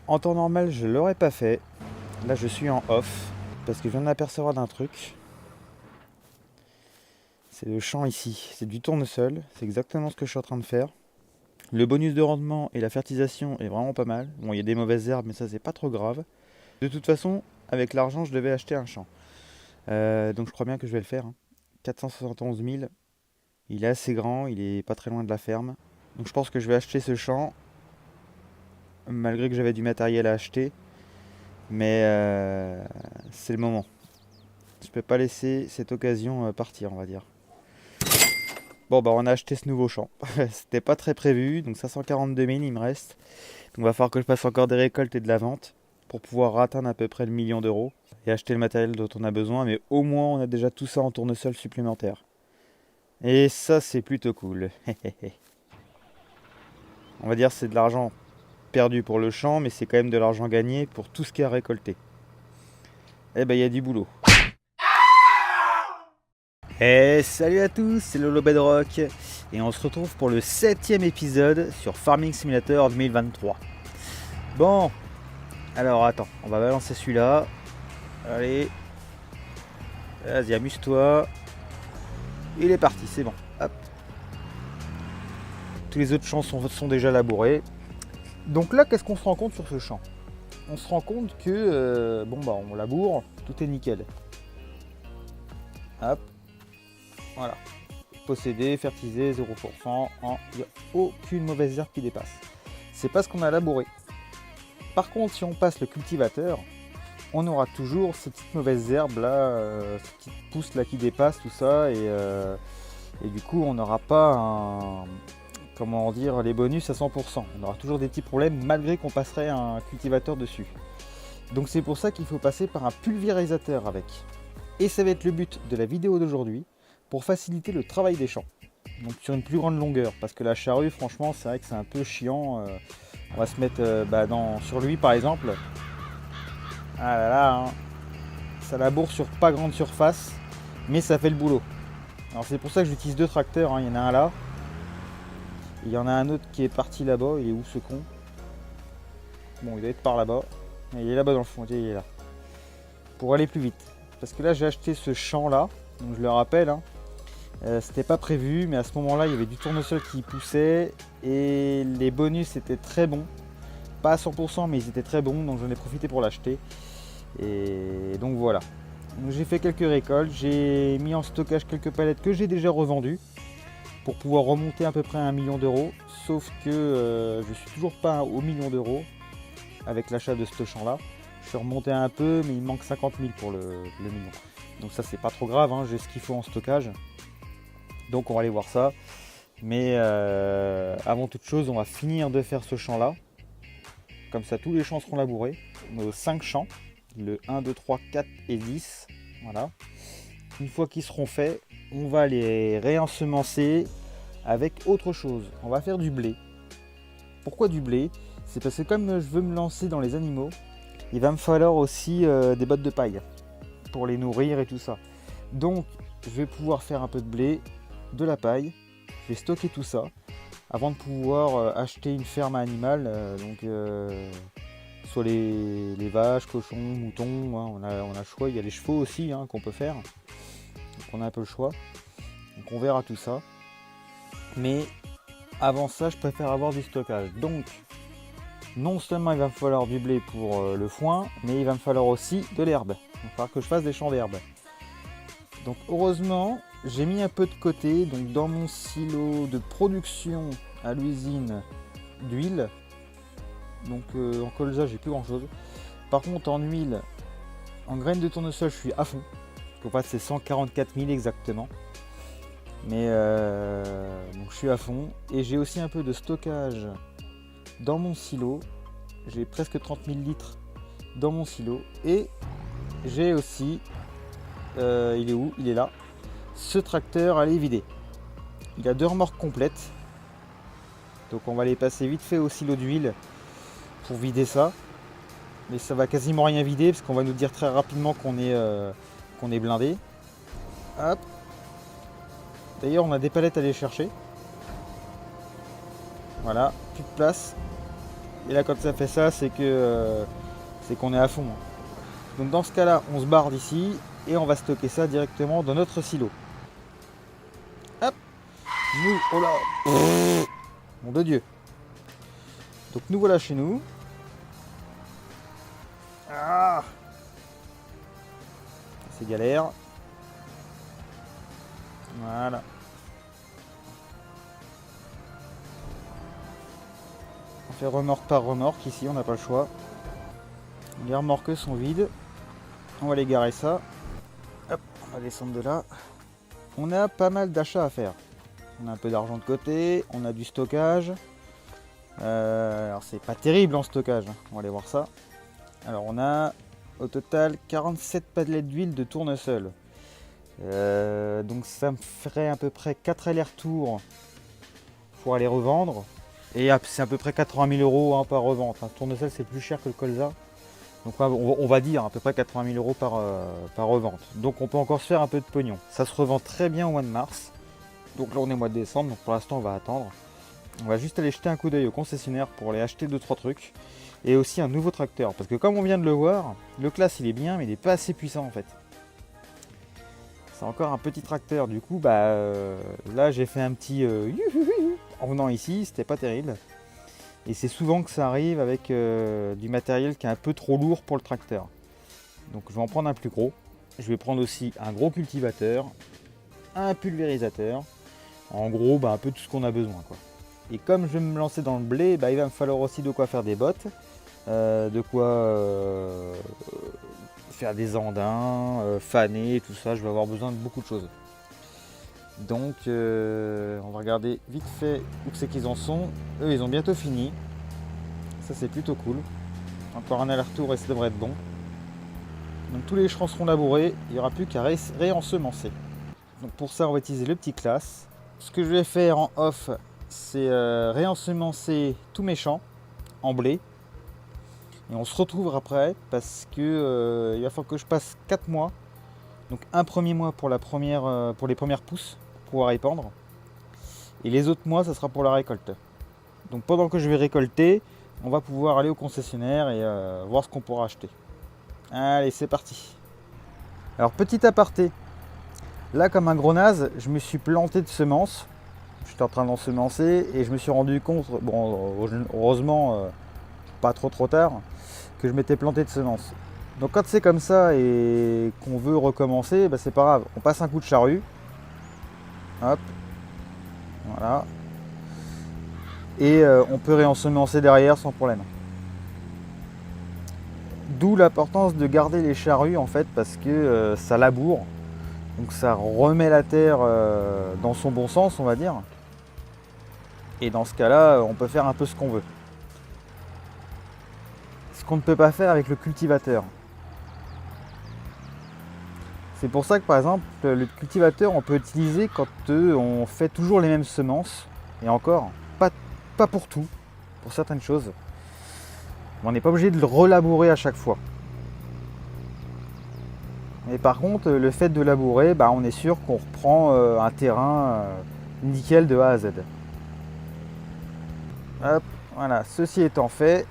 En temps normal, je l'aurais pas fait. Là, je suis en off parce que je viens d'apercevoir d'un truc. C'est le champ ici. C'est du tournesol. C'est exactement ce que je suis en train de faire. Le bonus de rendement et la fertilisation est vraiment pas mal. Bon, il y a des mauvaises herbes, mais ça, c'est pas trop grave. De toute façon, avec l'argent, je devais acheter un champ. Donc, je crois bien que je vais le faire, hein. 471 000. Il est assez grand. Il est pas très loin de la ferme. Donc, je pense que je vais acheter ce champ. Malgré que j'avais du matériel à acheter. Mais c'est le moment. Je peux pas laisser cette occasion partir, on va dire. Bon, bah on a acheté ce nouveau champ. C'était pas très prévu, donc 542 000 il me reste. Donc il va falloir que je passe encore des récoltes et de la vente pour pouvoir atteindre à peu près le million d'euros et acheter le matériel dont on a besoin. Mais au moins on a déjà tout ça en tournesol supplémentaire. Et ça c'est plutôt cool. On va dire c'est de l'argent perdu pour le champ, mais c'est quand même de l'argent gagné pour tout ce qui a récolté. Eh ben il y a du boulot. Et salut à tous, c'est Lolo Bedrock et on se retrouve pour le 7ème épisode sur Farming Simulator 2023. Bon, alors attends, on va balancer celui-là. Allez, vas-y, amuse-toi. Il est parti, c'est bon. Hop. Tous les autres champs sont déjà labourés. Donc là, qu'est-ce qu'on se rend compte sur ce champ? On se rend compte que, bon bah on laboure, tout est nickel. Hop, voilà. Possédé, fertilisé, 0%, il n'y a aucune mauvaise herbe qui dépasse. C'est pas ce qu'on a labouré. Par contre, si on passe le cultivateur, on aura toujours ces petites mauvaises herbes là, ces petites pousses là qui dépassent, tout ça, et du coup on n'aura pas comment dire, les bonus à 100%. On aura toujours des petits problèmes malgré qu'on passerait un cultivateur dessus. Donc c'est pour ça qu'il faut passer par un pulvérisateur avec. Et ça va être le but de la vidéo d'aujourd'hui, pour faciliter le travail des champs. Donc sur une plus grande longueur, parce que la charrue, franchement, c'est vrai que c'est un peu chiant. On va se mettre sur lui par exemple. Ah là là, hein. Ça laboure sur pas grande surface, mais ça fait le boulot. Alors c'est pour ça que j'utilise deux tracteurs, hein. Il y en a un là, et il y en a un autre qui est parti là-bas. Il est où ce con? Bon, il doit être par là-bas. Il est là-bas dans le fond, il est là. Pour aller plus vite. Parce que là j'ai acheté ce champ là, donc je le rappelle, hein. C'était pas prévu, mais à ce moment-là, il y avait du tournesol qui poussait et les bonus étaient très bons. Pas à 100%, mais ils étaient très bons, donc j'en ai profité pour l'acheter. Et donc voilà. Donc j'ai fait quelques récoltes, j'ai mis en stockage quelques palettes que j'ai déjà revendues pour pouvoir remonter à peu près à 1 million d'euros. Sauf que je suis toujours pas au million d'euros avec l'achat de ce champ-là. Je suis remonté un peu, mais il me manque 50 000 pour le million. Donc ça, c'est pas trop grave, hein, j'ai ce qu'il faut en stockage. Donc on va aller voir ça. Mais avant toute chose, on va finir de faire ce champ là. Comme ça tous les champs seront labourés. Nos 5 champs. Le 1, 2, 3, 4 et 10. Voilà. Une fois qu'ils seront faits, on va les réensemencer avec autre chose. On va faire du blé. Pourquoi du blé? C'est parce que comme je veux me lancer dans les animaux, il va me falloir aussi des bottes de paille pour les nourrir et tout ça. Donc je vais pouvoir faire un peu de blé, de la paille, je vais stocker tout ça avant de pouvoir acheter une ferme animale, soit les vaches, cochons, moutons, hein, on a le choix, il y a les chevaux aussi, hein, qu'on peut faire, donc on a un peu le choix, donc on verra tout ça, mais avant ça je préfère avoir du stockage. Donc non seulement il va me falloir du blé pour le foin, mais il va me falloir aussi de l'herbe, il va falloir que je fasse des champs d'herbe. Donc heureusement, j'ai mis un peu de côté, donc dans mon silo de production à l'usine d'huile. Donc en colza, j'ai plus grand chose. Par contre, en huile, en graines de tournesol, je suis à fond. Donc, en fait, c'est 144 000 exactement. Mais donc je suis à fond. Et j'ai aussi un peu de stockage dans mon silo. J'ai presque 30 000 litres dans mon silo. Et j'ai aussi, il est où? Il est là. Ce tracteur à les vider. Il a 2 remorques complètes. Donc on va les passer vite fait au silo d'huile pour vider ça. Mais ça va quasiment rien vider parce qu'on va nous dire très rapidement qu'on est blindé. Hop. D'ailleurs on a des palettes à aller chercher. Voilà, plus de place. Et là, quand ça fait ça, c'est qu'on est à fond. Donc dans ce cas-là, on se barre d'ici et on va stocker ça directement dans notre silo. Hop, nous, oh là, mon de Dieu. Donc nous voilà chez nous. Ah, c'est galère. Voilà. On fait remorque par remorque ici, on n'a pas le choix. Les remorques sont vides. On va les garer ça. Hop, on va descendre de là. On a pas mal d'achats à faire. On a un peu d'argent de côté, on a du stockage. Alors c'est pas terrible en stockage, hein. On va aller voir ça. Alors on a au total 47 palettes d'huile de tournesol. Donc ça me ferait à peu près 4 allers-retours pour aller revendre. Et c'est à peu près 80 000 € hein, par revente. Le tournesol c'est plus cher que le colza. Donc on va dire à peu près 80 000 € par revente. Donc on peut encore se faire un peu de pognon. Ça se revend très bien au mois de mars. Donc là on est au mois de décembre, donc pour l'instant on va attendre. On va juste aller jeter un coup d'œil au concessionnaire pour aller acheter 2-3 trucs. Et aussi un nouveau tracteur. Parce que comme on vient de le voir, le Claas il est bien mais il n'est pas assez puissant en fait. C'est encore un petit tracteur. Du coup là j'ai fait un petit en venant ici, c'était pas terrible. Et c'est souvent que ça arrive avec du matériel qui est un peu trop lourd pour le tracteur. Donc je vais en prendre un plus gros. Je vais prendre aussi un gros cultivateur, un pulvérisateur. En gros, un peu tout ce qu'on a besoin, quoi. Et comme je vais me lancer dans le blé, il va me falloir aussi de quoi faire des bottes, de quoi faire des andins, faner, tout ça. Je vais avoir besoin de beaucoup de choses. Donc on va regarder vite fait où c'est qu'ils en sont. Eux ils ont bientôt fini. Ça c'est plutôt cool. Encore un aller-retour et ça devrait être bon. Donc tous les champs seront labourés, il n'y aura plus qu'à réensemencer. Donc pour ça on va utiliser le petit Claas. Ce que je vais faire en off, c'est réensemencer tous mes champs en blé. Et on se retrouve après parce que il va falloir que je passe 4 mois. Donc un premier mois pour les premières pousses pour pouvoir épandre. Et les autres mois, ça sera pour la récolte. Donc pendant que je vais récolter, on va pouvoir aller au concessionnaire et voir ce qu'on pourra acheter. Allez, c'est parti. Alors petit aparté. Là, comme un gros naze, je me suis planté de semences. J'étais en train d'ensemencer et je me suis rendu compte, bon, heureusement, pas trop tard, que je m'étais planté de semences. Donc quand c'est comme ça et qu'on veut recommencer, c'est pas grave. On passe un coup de charrue. Hop. Voilà. Et on peut réensemencer derrière sans problème. D'où l'importance de garder les charrues en fait parce que ça laboure. Donc ça remet la terre dans son bon sens, on va dire. Et dans ce cas-là, on peut faire un peu ce qu'on veut. Ce qu'on ne peut pas faire avec le cultivateur. C'est pour ça que par exemple, le cultivateur, on peut utiliser quand on fait toujours les mêmes semences. Et encore, pas pour tout, pour certaines choses. On n'est pas obligé de le relabourer à chaque fois. Mais par contre, le fait de labourer, on est sûr qu'on reprend un terrain nickel de A à Z. Hop, voilà, ceci étant fait,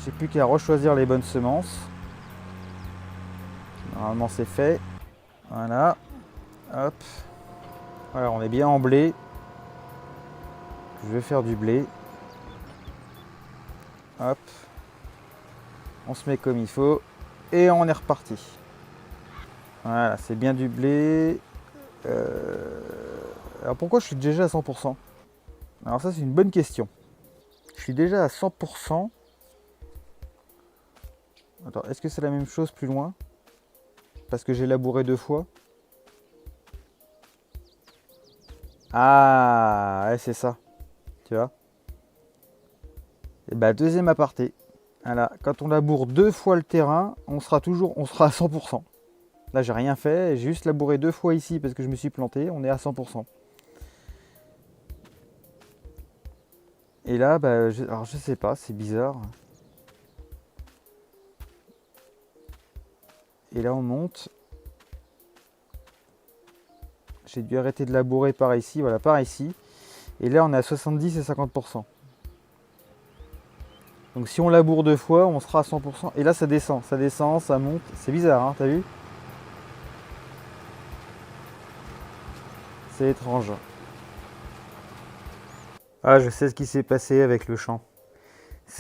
j'ai plus qu'à rechoisir les bonnes semences. Normalement c'est fait. Voilà. Hop. Voilà, on est bien en blé. Je vais faire du blé. Hop. On se met comme il faut. Et on est reparti. Voilà, c'est bien du blé. Alors pourquoi je suis déjà à 100%? Alors ça c'est une bonne question. Je suis déjà à 100%. Attends, est-ce que c'est la même chose plus loin? Parce que j'ai labouré 2 fois. Ah, ouais, c'est ça. Tu vois? Et deuxième aparté. Voilà, quand on laboure 2 fois le terrain, on sera à 100%. Là, j'ai rien fait, j'ai juste labouré 2 fois ici parce que je me suis planté, on est à 100%. Et là, alors je sais pas, c'est bizarre. Et là, on monte. J'ai dû arrêter de labourer par ici, voilà, par ici. Et là, on est à 70 et 50%. Donc si on laboure 2 fois, on sera à 100%. Et là ça descend, ça monte. C'est bizarre, hein, t'as vu? C'est étrange. Ah, je sais ce qui s'est passé avec le champ.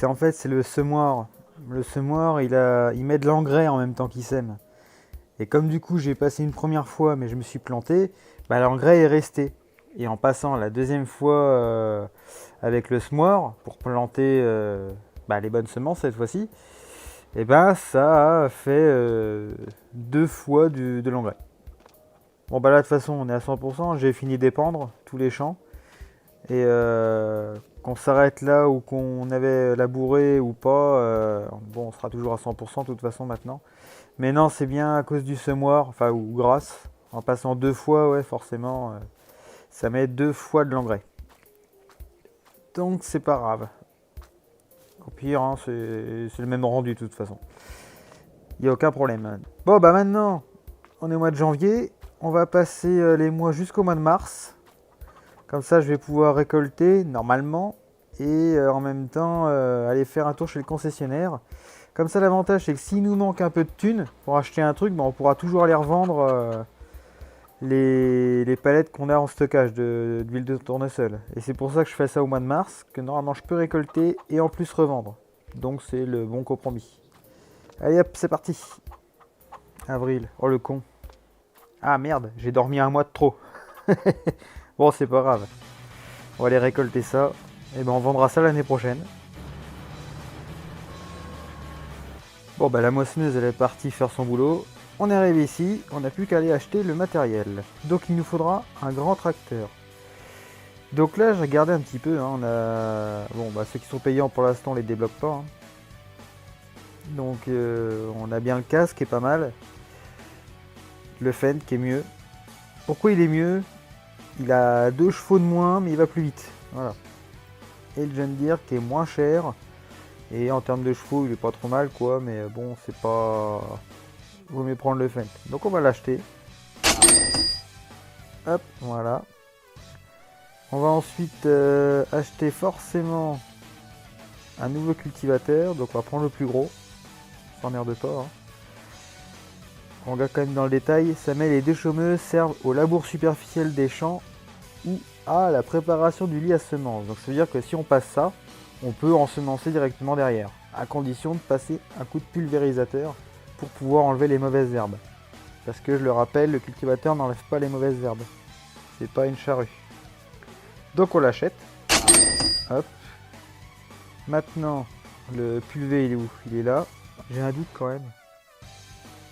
En fait, c'est le semoir. Le semoir, il met de l'engrais en même temps qu'il sème. Et comme du coup j'ai passé une première fois mais je me suis planté, bah, l'engrais est resté. Et en passant la deuxième fois avec le semoir pour planter les bonnes semences cette fois-ci, et ben ça a fait 2 fois de l'engrais. Bon bah là de toute façon on est à 100%, j'ai fini d'épandre tous les champs. Et qu'on s'arrête là ou qu'on avait labouré ou pas, bon on sera toujours à 100% de toute façon maintenant. Mais non, c'est bien à cause du semoir, enfin ou grâce. En passant 2 fois, ouais, forcément, ça met 2 fois de l'engrais. Donc c'est pas grave. Au pire, hein, c'est le même rendu de toute façon. Il n'y a aucun problème. Bon, bah maintenant, on est au mois de janvier. On va passer les mois jusqu'au mois de mars. Comme ça, je vais pouvoir récolter normalement. Et en même temps, aller faire un tour chez le concessionnaire. Comme ça, l'avantage, c'est que s'il nous manque un peu de thunes pour acheter un truc, on pourra toujours aller revendre les palettes qu'on a en stockage d'huile de tournesol. Et c'est pour ça que je fais ça au mois de mars, que normalement je peux récolter et en plus revendre. Donc c'est le bon compromis. Allez hop, c'est parti. Avril, oh le con. Ah merde, j'ai dormi un mois de trop. Bon, c'est pas grave. On va aller récolter ça. Et ben on vendra ça l'année prochaine. Bon bah la moissonneuse elle est partie faire son boulot. On est arrivé ici, on n'a plus qu'à aller acheter le matériel. Donc il nous faudra un grand tracteur. Donc là j'ai regardé un petit peu, hein, on a... Bon bah ceux qui sont payants pour l'instant on les débloque pas. Hein. Donc on a bien le casque qui est pas mal. Le Fendt qui est mieux. Pourquoi il est mieux? Il a 2 chevaux de moins mais il va plus vite. Voilà. Et le John Deere qui est moins cher. Et en termes de chevaux, il est pas trop mal quoi, mais bon, c'est pas... Vaut mieux prendre le Fendt. Donc on va l'acheter. Hop, voilà. On va ensuite acheter forcément un nouveau cultivateur. Donc on va prendre le plus gros. On s'emmerde pas. Hein. On regarde quand même dans le détail. Semelles et déchaumeuses servent au labour superficiel des champs ou à la préparation du lit à semences. Donc ça veut dire que si on passe ça, on peut ensemencer directement derrière, à condition de passer un coup de pulvérisateur pour pouvoir enlever les mauvaises herbes. Parce que je le rappelle, le cultivateur n'enlève pas les mauvaises herbes. C'est pas une charrue. Donc on l'achète. Hop. Maintenant, le pulvé il est où? Il est là. J'ai un doute quand même.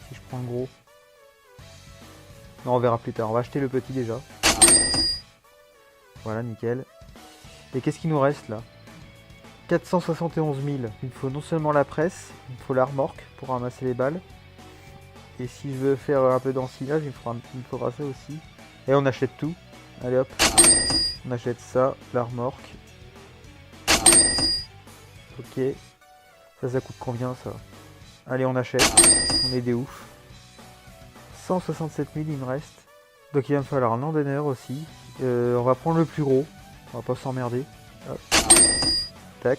Si je prends le gros. Non, on verra plus tard. On va acheter le petit déjà. Voilà, nickel. Et qu'est-ce qu'il nous reste là? 471 000. Il me faut non seulement la presse, il me faut la remorque pour ramasser les balles. Et si je veux faire un peu d'ensilage, il me faudra ça aussi. Et on achète tout. Allez hop. On achète ça, la remorque. Ok. Ça coûte combien ça? Allez, on achète. On est des ouf. 167 000 il me reste. Donc il va me falloir un endeneur aussi. On va prendre le plus gros. On va pas s'emmerder. Hop. Tac.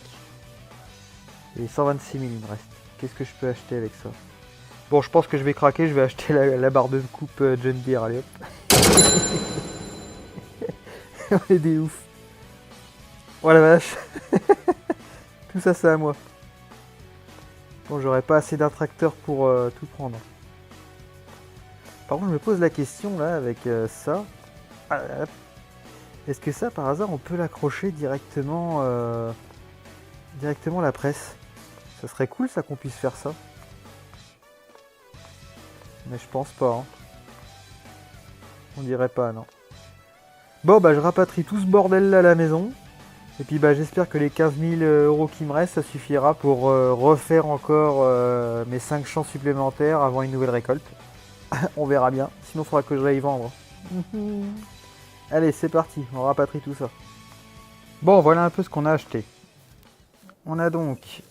Et 126 000 il me reste. Qu'est-ce que je peux acheter avec ça? Bon, je pense que je vais craquer. Je vais acheter la barre de coupe John Deere. Allez hop. On est des ouf. Oh la vache. Tout ça c'est à moi. Bon, j'aurais pas assez d'un tracteur pour tout prendre. Par contre, je me pose la question là avec ça. Est-ce que ça, par hasard, on peut l'accrocher directement la presse? Ça serait cool ça qu'on puisse faire ça. Mais je pense pas. Hein. On dirait pas, non. Bon, bah je rapatrie tout ce bordel là à la maison. Et puis bah j'espère que les 15 000 € qui me restent, ça suffira pour refaire encore mes 5 champs supplémentaires avant une nouvelle récolte. On verra bien. Sinon, il faudra que j'aille vendre. Allez, c'est parti. On rapatrie tout ça. Bon, voilà un peu ce qu'on a acheté. On a donc...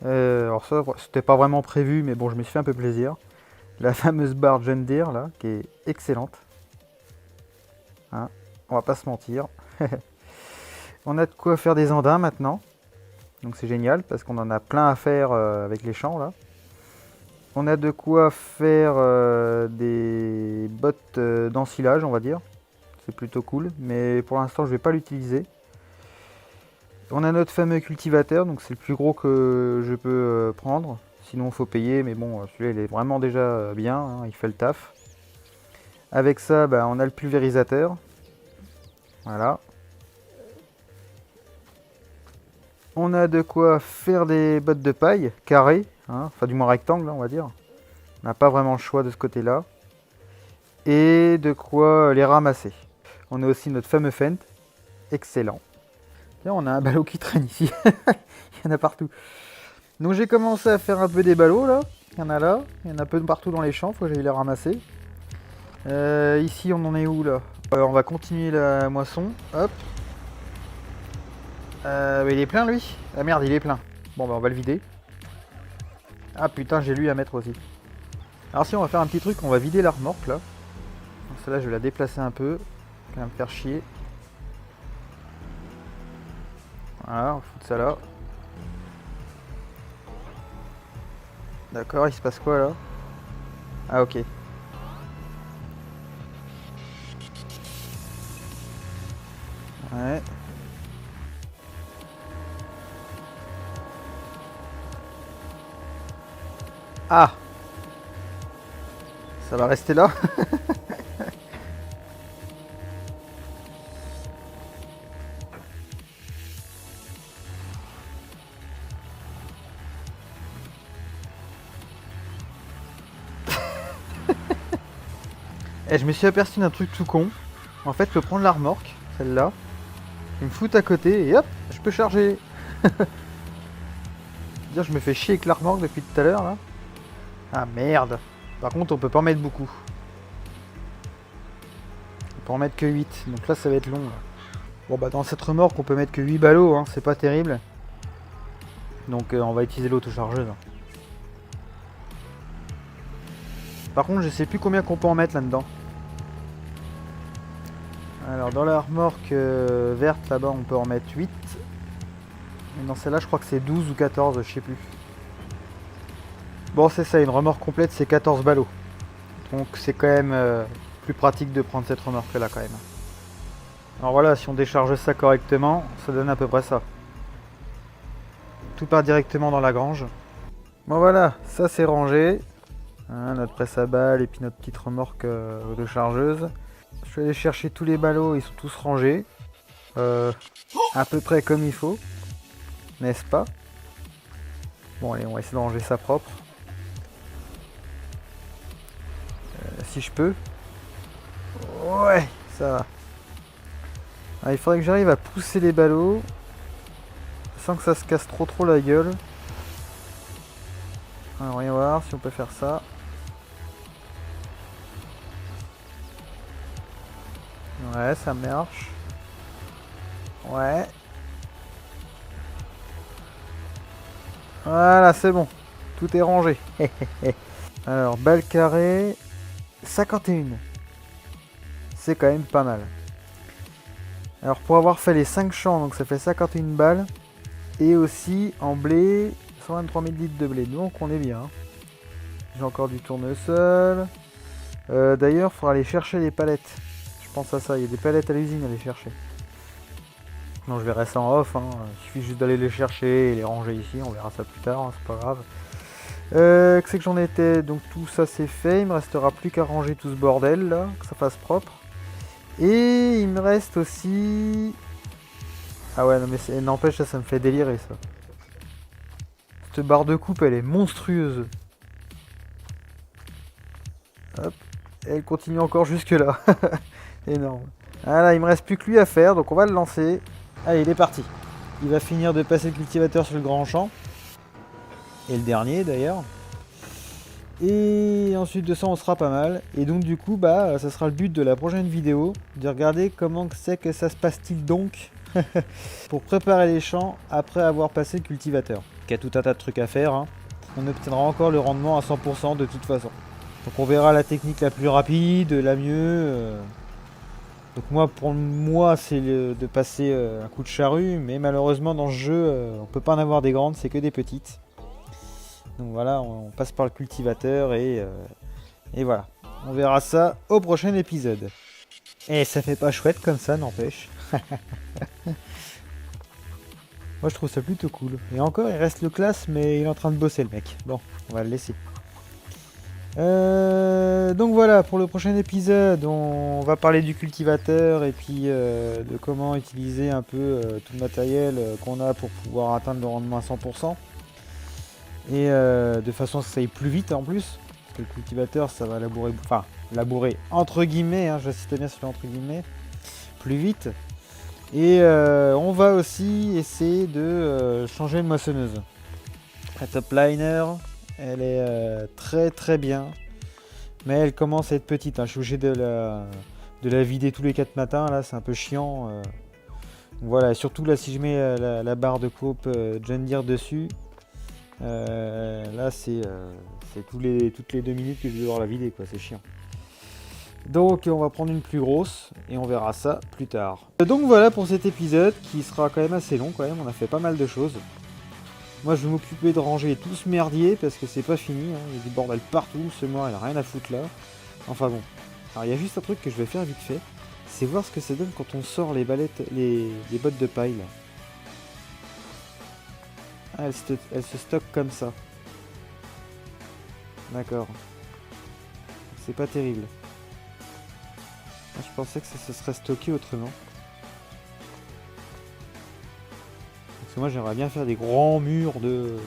alors ça, c'était pas vraiment prévu, mais bon, je me suis fait un peu plaisir. La fameuse barre John Deere, là, qui est excellente. Hein, on va pas se mentir. On a de quoi faire des andins maintenant. Donc c'est génial parce qu'on en a plein à faire avec les champs là. On a de quoi faire des bottes d'ensilage, on va dire. C'est plutôt cool, mais pour l'instant je vais pas l'utiliser. On a notre fameux cultivateur, donc c'est le plus gros que je peux prendre. Sinon il faut payer, mais bon, celui-là il est vraiment déjà bien, hein, il fait le taf. Avec ça, bah, on a le pulvérisateur. Voilà. On a de quoi faire des bottes de paille carrées, hein, enfin du moins rectangle, on va dire. On n'a pas vraiment le choix de ce côté-là. Et de quoi les ramasser. On a aussi notre fameux Fendt, excellent. Tiens, on a un ballot qui traîne ici, il y en a partout. Donc j'ai commencé à faire un peu des ballots là, il y en a là, il y en a un peu partout dans les champs, faut que j'aille les ramasser. Ici on en est où là? On va continuer la moisson, hop. Mais il est plein lui. Ah merde, il est plein. Bon bah on va le vider. Ah putain, j'ai lui à mettre aussi. Alors si on va faire un petit truc, on va vider la remorque là. Donc celle-là je vais la déplacer un peu, ça va me faire chier. Voilà, on va foutre ça là. D'accord, il se passe quoi là? Ah ok. Ouais. Ah! Ça va rester là? Et je me suis aperçu d'un truc tout con. En fait, je peux prendre la remorque, celle-là, je me foutre à côté et hop, je peux charger. Dire, je me fais chier avec la remorque depuis tout à l'heure là. Ah merde. Par contre, on peut pas en mettre beaucoup. On peut en mettre que 8, donc là ça va être long là. Bon bah dans cette remorque on peut mettre que 8 ballots, hein, c'est pas terrible. Donc on va utiliser l'autochargeuse. Par contre je sais plus combien qu'on peut en mettre là-dedans. Alors dans la remorque verte là-bas on peut en mettre 8. Et dans celle-là je crois que c'est 12 ou 14, je sais plus. Bon c'est ça, une remorque complète c'est 14 ballots. Donc c'est quand même plus pratique de prendre cette remorque là quand même. Alors voilà, si on décharge ça correctement, ça donne à peu près ça. Tout part directement dans la grange. Bon voilà, ça c'est rangé. Hein, notre presse à balles et puis notre petite remorque de chargeuse. Je suis allé chercher tous les ballots, ils sont tous rangés. À peu près comme il faut. N'est-ce pas? Bon allez, on va essayer de ranger ça propre. Si je peux. Ouais, ça va. Ah, il faudrait que j'arrive à pousser les ballots sans que ça se casse trop la gueule. Alors, on va voir si on peut faire ça. Ouais, ça marche. Ouais. Voilà, c'est bon. Tout est rangé. Alors, balle carrée. 51. C'est quand même pas mal. Alors pour avoir fait les 5 champs, donc ça fait 51 balles. Et aussi en blé, 123 000 litres de blé. Donc on est bien. J'ai encore du tournesol. D'ailleurs, il faudra aller chercher les palettes. Je pense à ça, il y a des palettes à l'usine à aller chercher. Non, je verrai ça en off. Hein. Il suffit juste d'aller les chercher et les ranger ici. On verra ça plus tard, hein, c'est pas grave. Que c'est que j'en étais. Donc tout ça c'est fait. Il me restera plus qu'à ranger tout ce bordel là, que ça fasse propre. Et il me reste aussi... Ah ouais, non mais n'empêche, ça me fait délirer ça. Cette barre de coupe, elle est monstrueuse. Hop, et elle continue encore jusque là. Énorme. Voilà, il me reste plus que lui à faire, donc on va le lancer. Allez, il est parti. Il va finir de passer le cultivateur sur le grand champ. Et le dernier d'ailleurs. Et ensuite de ça on sera pas mal. Et donc du coup bah ça sera le but de la prochaine vidéo. De regarder comment c'est que ça se passe-t-il donc pour préparer les champs après avoir passé le cultivateur. Il y a tout un tas de trucs à faire. Hein. On obtiendra encore le rendement à 100% de toute façon. Donc on verra la technique la plus rapide, la mieux. Donc moi, pour moi, c'est de passer un coup de charrue, mais malheureusement dans ce jeu, on peut pas en avoir des grandes, c'est que des petites. Donc voilà, on passe par le cultivateur et voilà. On verra ça au prochain épisode. Et ça fait pas chouette comme ça, n'empêche. Moi je trouve ça plutôt cool. Et encore, il reste le classe, mais il est en train de bosser le mec. Bon, on va le laisser. Donc voilà, pour le prochain épisode, on va parler du cultivateur et puis de comment utiliser un peu tout le matériel qu'on a pour pouvoir atteindre le rendement à 100%. Et de façon à ce que ça aille plus vite en plus. Parce que le cultivateur, ça va labourer, enfin labourer entre guillemets, hein, j'insiste bien sur entre guillemets, plus vite. Et on va aussi essayer de changer de moissonneuse. La top liner, elle est très très bien, mais elle commence à être petite, hein. Je suis obligé de la vider tous les 4 matins, là c'est un peu chiant. Voilà, surtout là si je mets la barre de coupe John Deere dessus, là c'est toutes les 2 minutes que je vais devoir la vider, quoi, c'est chiant. Donc on va prendre une plus grosse et on verra ça plus tard. Donc voilà pour cet épisode qui sera quand même assez long quand même, on a fait pas mal de choses. Moi je vais m'occuper de ranger tout ce merdier parce que c'est pas fini, hein. Il y a du bordel partout, ce mort il a rien à foutre là. Enfin bon, alors il y a juste un truc que je vais faire vite fait, c'est voir ce que ça donne quand on sort les ballettes, les bottes de paille là. Ah, elles se stockent comme ça. D'accord. C'est pas terrible. Je pensais que ça se serait stocké autrement. Parce que moi j'aimerais bien faire des grands murs de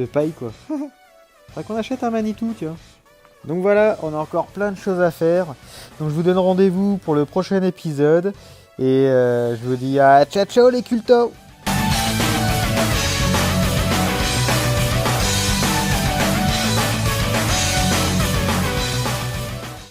paille quoi. Faudrait qu'on achète un Manitou, tu vois. Donc voilà, on a encore plein de choses à faire. Donc je vous donne rendez-vous pour le prochain épisode. Et je vous dis à ciao ciao les cultos.